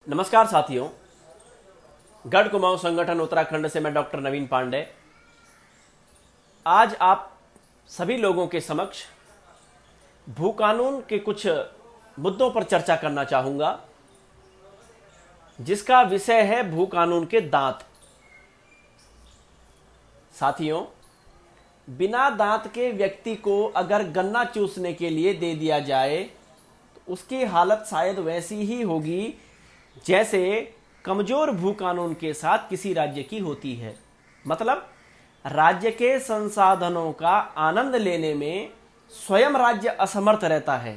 नमस्कार साथियों, गढ़ कुमाऊं संगठन उत्तराखंड से मैं डॉक्टर नवीन पांडे आज आप सभी लोगों के समक्ष भू कानून के कुछ मुद्दों पर चर्चा करना चाहूंगा, जिसका विषय है भू कानून के दांत। साथियों, बिना दांत के व्यक्ति को अगर गन्ना चूसने के लिए दे दिया जाए तो उसकी हालत शायद वैसी ही होगी जैसे कमजोर भू कानून के साथ किसी राज्य की होती है। मतलब राज्य के संसाधनों का आनंद लेने में स्वयं राज्य असमर्थ रहता है।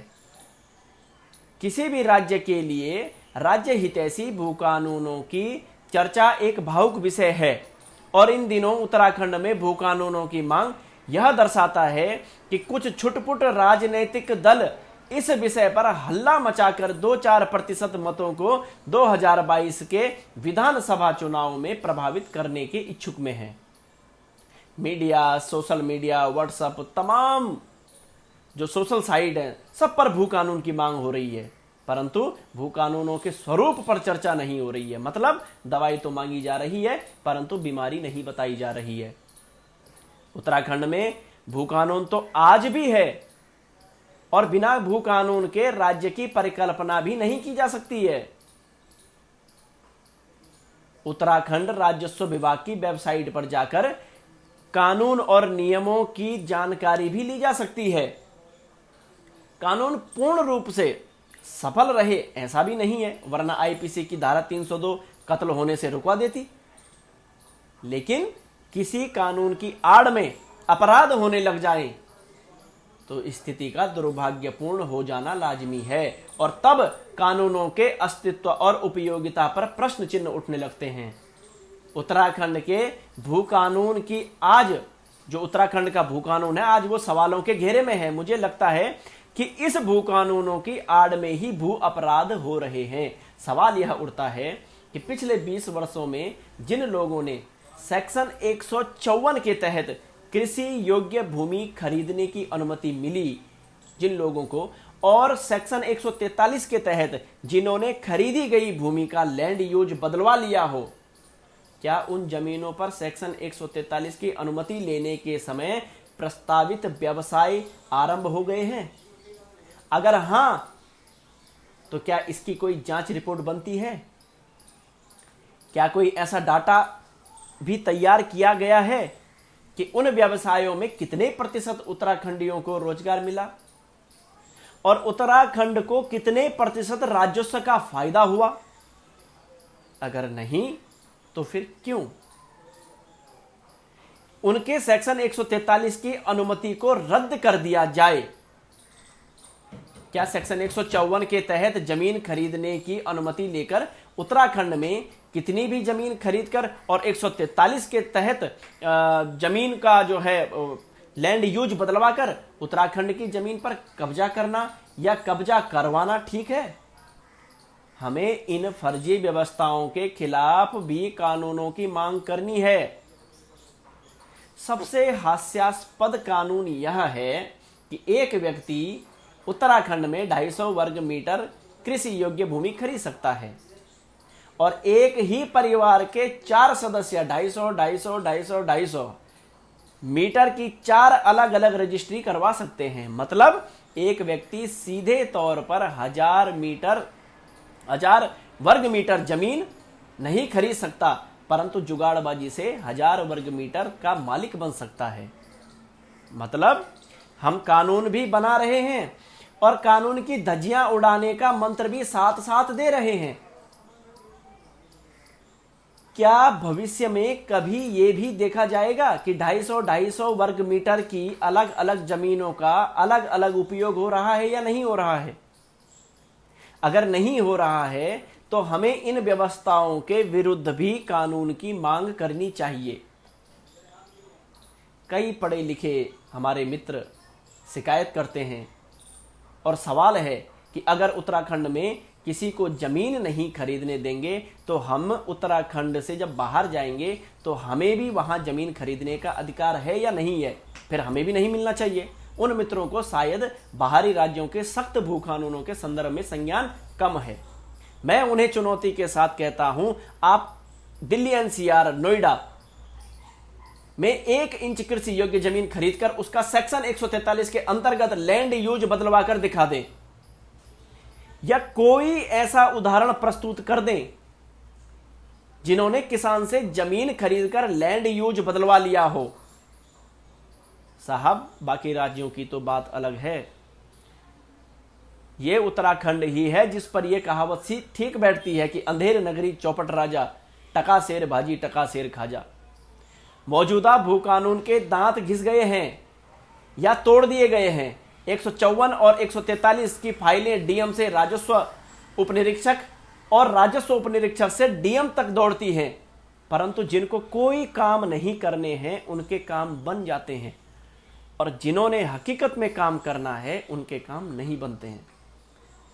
किसी भी राज्य के लिए राज्य हितैषी भू कानूनों की चर्चा एक भावुक विषय है और इन दिनों उत्तराखंड में भू कानूनों की मांग यह दर्शाता है कि कुछ छुटपुट राजनीतिक दल इस विषय पर हल्ला मचाकर 2-4% मतों को 2022 के विधानसभा चुनाव में प्रभावित करने के इच्छुक में हैं। मीडिया, सोशल मीडिया, व्हाट्सएप, तमाम जो सोशल साइट हैं, सब पर भू कानून की मांग हो रही है, परंतु भू कानूनों के स्वरूप पर चर्चा नहीं हो रही है। मतलब दवाई तो मांगी जा रही है परंतु बीमारी नहीं बताई जा रही है। उत्तराखंड में भू कानून तो आज भी है और बिना भू कानून के राज्य की परिकल्पना भी नहीं की जा सकती है। उत्तराखंड राजस्व विभाग की वेबसाइट पर जाकर कानून और नियमों की जानकारी भी ली जा सकती है। कानून पूर्ण रूप से सफल रहे ऐसा भी नहीं है, वरना आईपीसी की धारा 302 कत्ल होने से रुकवा देती। लेकिन किसी कानून की आड़ में अपराध होने लग जाए तो स्थिति का दुर्भाग्यपूर्ण हो जाना लाजमी है और तब कानूनों के अस्तित्व और उपयोगिता पर प्रश्न चिन्ह उठने लगते हैं। उत्तराखंड के भू कानून की आज जो उत्तराखंड का भू कानून है, आज वो सवालों के घेरे में है। मुझे लगता है कि इस भू कानूनों की आड़ में ही भू अपराध हो रहे हैं। सवाल यह उठता है कि पिछले 20 वर्षों में जिन लोगों ने सेक्शन 154 के तहत कृषि योग्य भूमि खरीदने की अनुमति मिली, जिन लोगों को, और सेक्शन 143 के तहत जिन्होंने खरीदी गई भूमि का लैंड यूज बदलवा लिया हो, क्या उन जमीनों पर सेक्शन 143 की अनुमति लेने के समय प्रस्तावित व्यवसाय आरंभ हो गए हैं? अगर हां, तो क्या इसकी कोई जांच रिपोर्ट बनती है? क्या कोई ऐसा डाटा भी तैयार किया गया है कि उन व्यवसायों में कितने प्रतिशत उत्तराखंडियों को रोजगार मिला और उत्तराखंड को कितने प्रतिशत राजस्व का फायदा हुआ? अगर नहीं तो फिर क्यों उनके सेक्शन 143 की अनुमति को रद्द कर दिया जाए? क्या सेक्शन 154 के तहत जमीन खरीदने की अनुमति लेकर उत्तराखंड में कितनी भी जमीन खरीदकर और 143 के तहत जमीन का जो है लैंड यूज बदलवा कर उत्तराखंड की जमीन पर कब्जा करना या कब्जा करवाना ठीक है? हमें इन फर्जी व्यवस्थाओं के खिलाफ भी कानूनों की मांग करनी है। सबसे हास्यास्पद कानून यह है कि एक व्यक्ति उत्तराखंड में 250 वर्ग मीटर कृषि योग्य भूमि खरीद सकता है और एक ही परिवार के 4 सदस्य 250 मीटर की 4 अलग अलग रजिस्ट्री करवा सकते हैं। मतलब एक व्यक्ति सीधे तौर पर 1000 वर्ग मीटर जमीन नहीं खरीद सकता, परंतु जुगाड़बाजी से 1000 वर्ग मीटर का मालिक बन सकता है। मतलब हम कानून भी बना रहे हैं और कानून की धज्जियां उड़ाने का मंत्र भी साथ साथ दे रहे हैं। क्या भविष्य में कभी यह भी देखा जाएगा कि 250 वर्ग मीटर की अलग अलग जमीनों का अलग अलग उपयोग हो रहा है या नहीं हो रहा है? अगर नहीं हो रहा है तो हमें इन व्यवस्थाओं के विरुद्ध भी कानून की मांग करनी चाहिए। कई पढ़े लिखे हमारे मित्र शिकायत करते हैं और सवाल है कि अगर उत्तराखंड में किसी को जमीन नहीं खरीदने देंगे तो हम उत्तराखंड से जब बाहर जाएंगे तो हमें भी वहां जमीन खरीदने का अधिकार है या नहीं है? फिर हमें भी नहीं मिलना चाहिए। उन मित्रों को शायद बाहरी राज्यों के सख्त भू कानूनों के संदर्भ में संज्ञान कम है। मैं उन्हें चुनौती के साथ कहता हूं, आप दिल्ली एनसीआर नोएडा में 1 इंच कृषि योग्य जमीन खरीदकर उसका सेक्शन 143 के अंतर्गत लैंड यूज बदलवाकर दिखा दें, या कोई ऐसा उदाहरण प्रस्तुत कर दें जिन्होंने किसान से जमीन खरीदकर लैंड यूज बदलवा लिया हो। साहब, बाकी राज्यों की तो बात अलग है, यह उत्तराखंड ही है जिस पर यह कहावत सी ठीक बैठती है कि अंधेर नगरी चौपट राजा, टका शेर भाजी टका शेर खाजा। मौजूदा भू कानून के दांत घिस गए हैं या तोड़ दिए गए हैं। 154 और 143 की फाइलें डीएम से राजस्व उपनिरीक्षक और राजस्व उपनिरीक्षक से डीएम तक दौड़ती हैं, परंतु जिनको कोई काम नहीं करने हैं उनके काम बन जाते हैं, और जिन्होंने हकीकत में काम करना है उनके काम नहीं बनते हैं।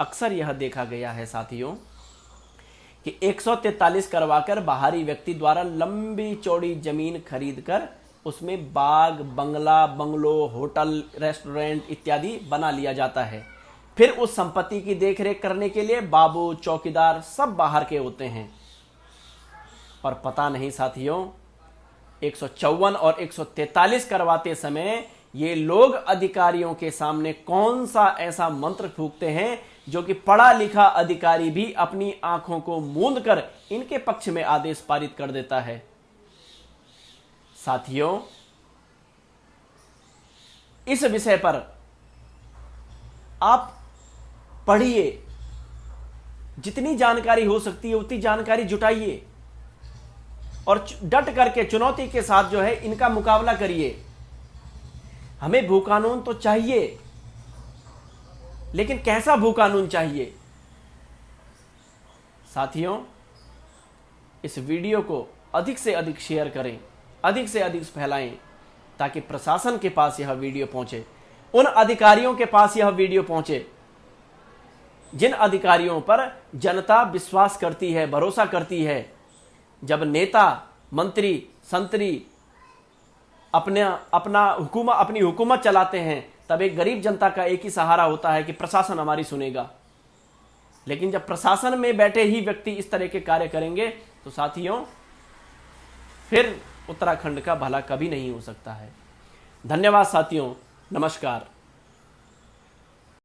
अक्सर यह देखा गया है साथियों कि 143 करवाकर बाहरी व्यक्ति द्वारा लंबी चौड़ी जमीन खरीदकर उसमें बाग, बंगला, बंगलो, होटल, रेस्टोरेंट इत्यादि बना लिया जाता है। फिर उस संपत्ति की देखरेख करने के लिए बाबू, चौकीदार सब बाहर के होते हैं। और पता नहीं साथियों, 154 और 143 करवाते समय ये लोग अधिकारियों के सामने कौन सा ऐसा मंत्र फूंकते हैं जो कि पढ़ा लिखा अधिकारी भी अपनी आंखों को मूंद कर इनके पक्ष में आदेश पारित कर देता है। साथियों, इस विषय पर आप पढ़िए, जितनी जानकारी हो सकती है उतनी जानकारी जुटाइए और डट करके चुनौती के साथ जो है इनका मुकाबला करिए। हमें भू कानून तो चाहिए, लेकिन कैसा भू कानून चाहिए? साथियों, इस वीडियो को अधिक से अधिक शेयर करें, अधिक से अधिक फैलाएं, ताकि प्रशासन के पास यह वीडियो पहुंचे, उन अधिकारियों के पास यह वीडियो पहुंचे जिन अधिकारियों पर जनता विश्वास करती है, भरोसा करती है। जब नेता, मंत्री, संतरी अपनी हुकूमत चलाते हैं, तब एक गरीब जनता का एक ही सहारा होता है कि प्रशासन हमारी सुनेगा। लेकिन जब प्रशासन में बैठे ही व्यक्ति इस तरह के कार्य करेंगे तो साथियों फिर उत्तराखंड का भला कभी नहीं हो सकता है। धन्यवाद साथियों, नमस्कार।